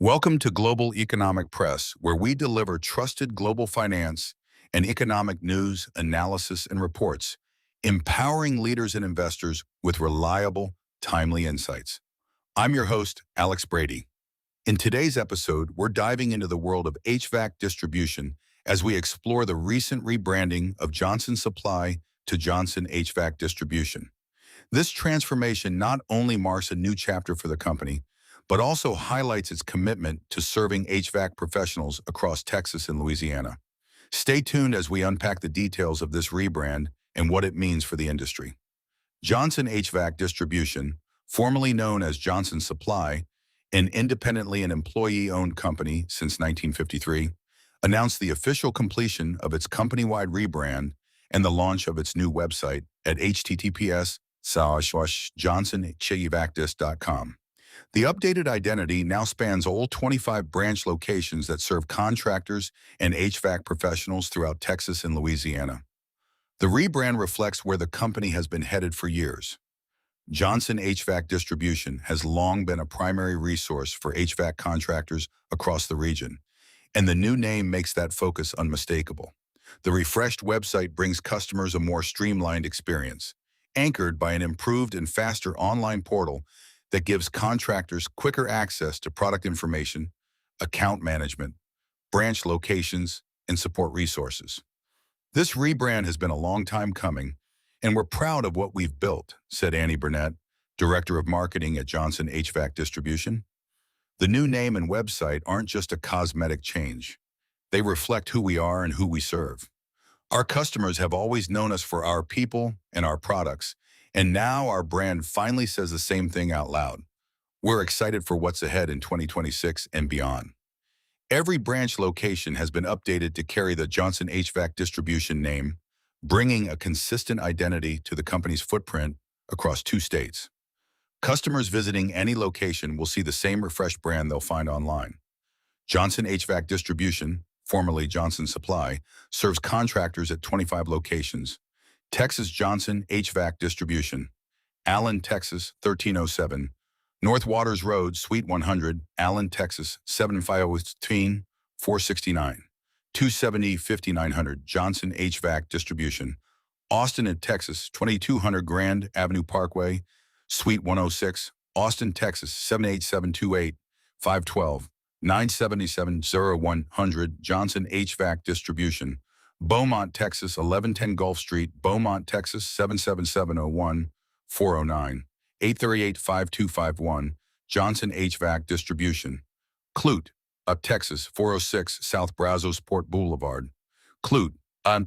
Welcome to Global Economic Press, where we deliver trusted global finance and economic news, analysis, and reports, empowering leaders and investors with reliable, timely insights. I'm your host, Alex Brady. In today's episode, we're diving into the world of HVAC distribution as we explore the recent rebranding of Johnson Supply to Johnson HVAC Distribution. This transformation not only marks a new chapter for the company, but also highlights its commitment to serving HVAC professionals across Texas and Louisiana. Stay tuned as we unpack the details of this rebrand and what it means for the industry. Johnson HVAC Distribution, formerly known as Johnson Supply, an independently and employee-owned company since 1953, announced the official completion of its company-wide rebrand and the launch of its new website at https://johnsonhvacdis.com. The updated identity now spans all 25 branch locations that serve contractors and HVAC professionals throughout Texas and Louisiana. The rebrand reflects where the company has been headed for years. Johnson HVAC Distribution has long been a primary resource for HVAC contractors across the region, and the new name makes that focus unmistakable. The refreshed website brings customers a more streamlined experience, anchored by an improved and faster online portal that gives contractors quicker access to product information, account management, branch locations, and support resources. This rebrand has been a long time coming, and we're proud of what we've built, said Annie Burnett, Director of Marketing at Johnson HVAC Distribution. The new name and website aren't just a cosmetic change. They reflect who we are and who we serve. Our customers have always known us for our people and our products, and now our brand finally says the same thing out loud. We're excited for what's ahead in 2026 and beyond. Every branch location has been updated to carry the Johnson HVAC Distribution name, bringing a consistent identity to the company's footprint across 2 states. Customers visiting any location will see the same refreshed brand they'll find online. Johnson HVAC Distribution, formerly Johnson Supply, serves contractors at 25 locations. Texas Johnson HVAC Distribution, Allen, Texas 1307, North Waters Road, Suite 100, Allen, Texas 7515 469, 270 5900 Johnson HVAC Distribution, Austin, Texas 2200 Grand Avenue Parkway, Suite 106, Austin, Texas 78728 512 977 0100 Johnson HVAC Distribution, Beaumont, Texas 1110 Gulf Street, Beaumont, Texas 77701 409 838 5251 Johnson HVAC Distribution, Clute, Texas 406 South Brazos Port Boulevard, Clute,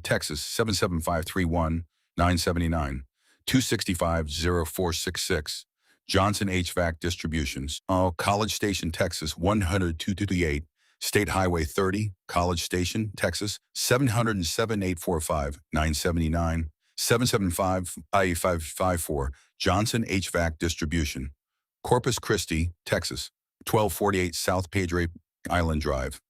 Texas 77531 979 265 0466 Johnson HVAC Distributions, College Station, Texas 10228 State Highway 30, College Station, Texas 707 845 979 775 5554 Johnson HVAC Distribution, Corpus Christi, Texas 1248 South Padre Island Drive,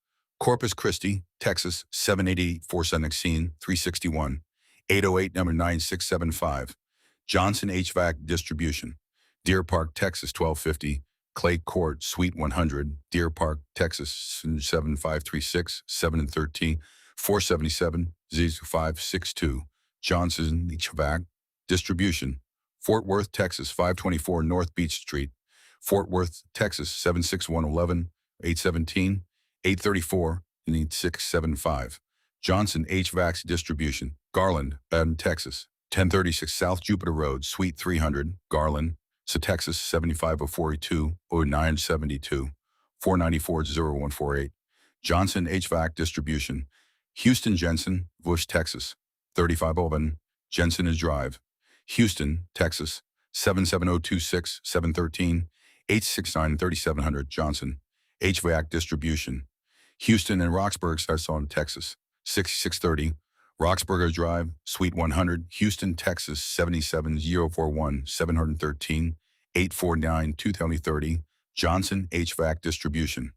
Corpus Christi, Texas 788 416 361 808 number 9675 Johnson HVAC Distribution, Deer Park, Texas 1250 Clay Court, Suite 100, Deer Park, Texas 7536 713 477 0562 Johnson HVAC Distribution, Fort Worth, Texas 524 North Beach Street, Fort Worth, Texas 76111 817 834 675 Johnson HVAC Distribution, Garland, Texas 1036 South Jupiter Road, Suite 300, Garland, Texas 75042 0972 494 0148 Johnson HVAC Distribution, Houston Jensen, Bush, Texas 3511 Jensen Drive, Houston, Texas 77026 713 869 3700 Johnson HVAC Distribution, Houston and Roxburgh, Texas 6630 Roxburgh Drive, Suite 100, Houston, Texas 77041 713 849 2030 Johnson HVAC Distribution,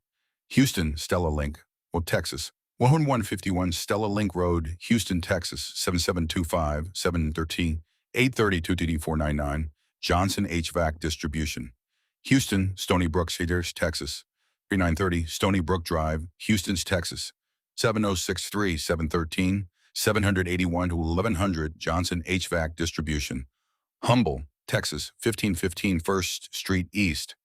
Houston, Stella Link, Texas 1151 Stella Link Road, Houston, Texas 7725 713 830 22499 Johnson HVAC Distribution, Houston, Stony Brook, Cedars, Texas 3930 Stony Brook Drive, Houston, Texas. 7063 713 781 to 1100 Johnson HVAC Distribution. Humble, Texas. 1515 First Street East.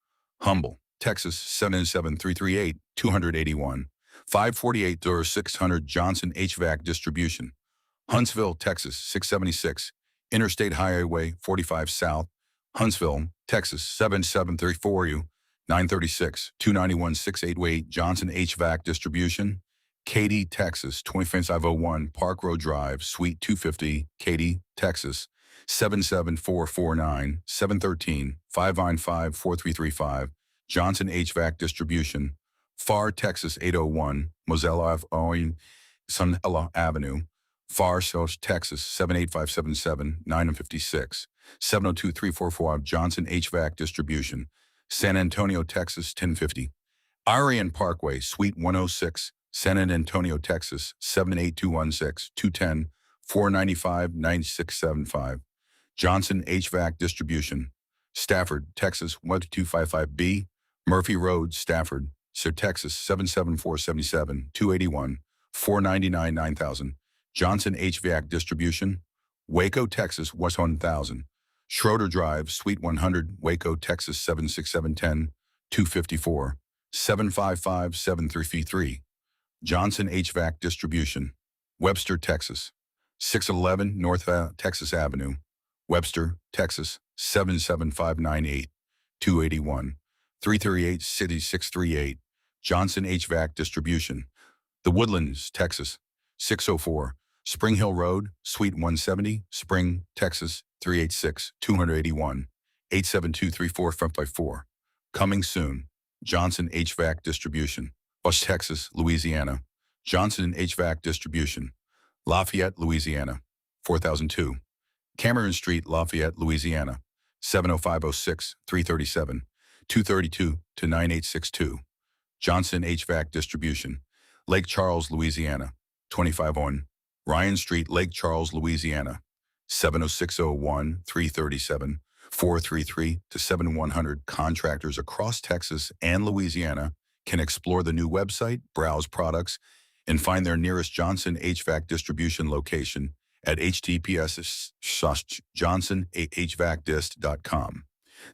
Humble, Texas. 77338 281 548 600 Johnson HVAC Distribution. Huntsville, Texas. 676 Interstate Highway 45 South. Huntsville, Texas. 7734 936 291 688 Johnson HVAC Distribution. Katy, Texas. 25501 Park Road Drive, Suite 250, Katy, Texas. 77449 713 595 4335 Johnson HVAC Distribution. Far, Texas. 801 Moselle Ave, Sunella Avenue. Far, South Texas. 78577 956 702 345 Johnson HVAC Distribution. San Antonio, Texas. 1050 Arian Parkway, Suite 106, San Antonio, Texas. 78216 210 495 9675 Johnson HVAC Distribution. Stafford, Texas. 1255B Murphy Road, Stafford, Sir, Texas. 77477 281 499 9000 Johnson HVAC Distribution. Waco, Texas. West 1000 Schroeder Drive, Suite 100, Waco, Texas. 76710 254 755 7333 Johnson HVAC Distribution. Webster, Texas. 611 North Texas Avenue, Webster, Texas. 77598 281 338 City 638 Johnson HVAC Distribution. The Woodlands, Texas. 604 Spring Hill Road, Suite 170, Spring, Texas. 386 281 872 3454 Coming soon. Johnson HVAC Distribution. West Texas, Louisiana. Johnson HVAC Distribution. Lafayette, Louisiana. 4002 Cameron Street, Lafayette, Louisiana. 70506 337 232 to 9862 Johnson HVAC Distribution. Lake Charles, Louisiana. 2501 Ryan Street, Lake Charles, Louisiana. 70601 337 433 to 7100 Contractors across Texas and Louisiana can explore the new website, browse products, and find their nearest Johnson HVAC Distribution location at https://johnsonhvacdist.com.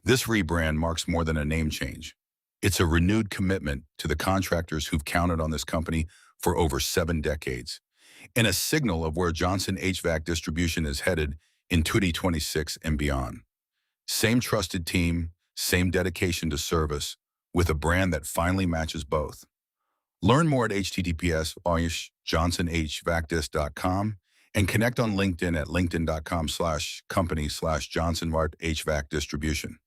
This rebrand marks more than a name change. It's a renewed commitment to the contractors who've counted on this company for over 7 decades, and a signal of where Johnson HVAC Distribution is headed in 2026 and beyond. Same trusted team, same dedication to service, with a brand that finally matches both. Learn more at https://johnsonhvacdist.com and connect on LinkedIn at linkedin.com/company/Johnson HVAC Distribution.